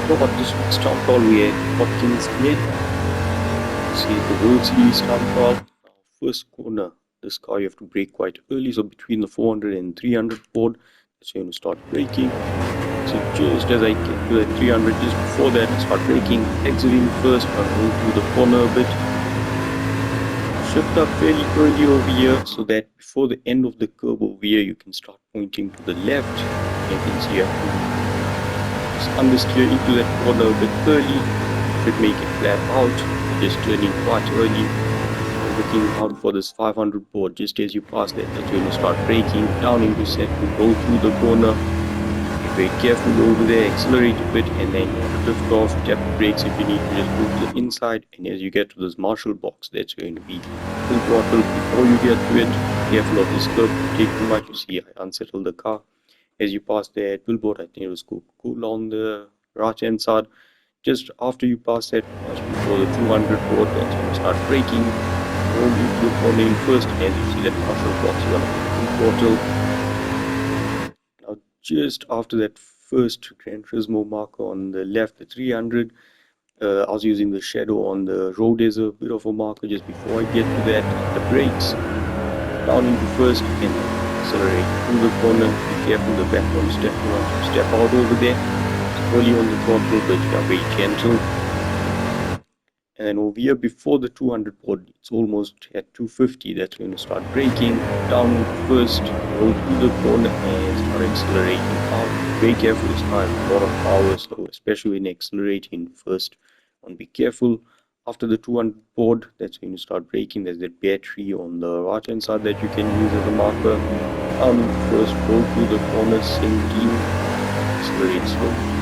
Got this Chaparral here at Watkins Glen. See the World Series Chaparral. Now, first corner, this car you have to brake quite early, so between the 400 and 300 board, that's when you start braking. So just as I get to the 300, just before that, I start braking, exiting first, I'll roll through the corner a bit. Shift up fairly early over here, so that before the end of the curve over here, you can start pointing to the left. You can see I have to just understeer into that corner a bit early, should make it flat out, just turning quite early, looking out for this 500 board. Just as you pass that, that's when you start braking, down into second, go through the corner, be very careful over there, accelerate a bit, and then lift off, tap the brakes if you need to, just go to the inside, and as you get to this marshal box, that's going to be full throttle. Before you get to it, careful of this curve, take too much. You see I unsettled the car. As you pass the billboard, I think it was cool on the right hand side. Just after you pass that, just before the 200 board, that's when you start braking. Roll into the corner first, as you see that marshal box, you're gonna full throttle. Now, just after that first Gran Turismo marker on the left, the 300, I was using the shadow on the road as a bit of a marker. Just before I get to that, the brakes down into first and accelerate through the corner. Be careful, the back one step, you want to step out over there. It's early on the throttle, but you are very gentle. And then over here before the 200 board, it's almost at 250. That's when you start braking down into first, roll through the corner and start accelerating out. Very careful, this car has a lot of power, so especially when accelerating first, and be careful. After the 200 board, that's when you start braking. There's that battery on the right hand side that you can use as a marker. First, go through the corner, same team, accelerate slowly.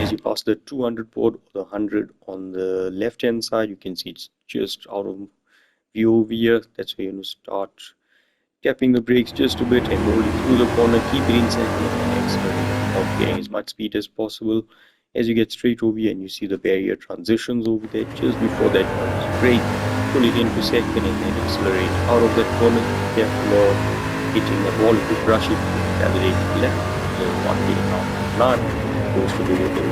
As you pass the 200 board or the 100 on the left hand side, you can see it's just out of view over here. That's where you start tapping the brakes just a bit and rolling through the corner. Keep it in second and accelerate out, getting as much speed as possible. As you get straight over here and you see the barrier transitions over there, just before that, just brake, pull it into second and then accelerate out of that corner. Careful of hitting that wall. If you brush it, accelerate left, 1 getting out of line, goes to the middle.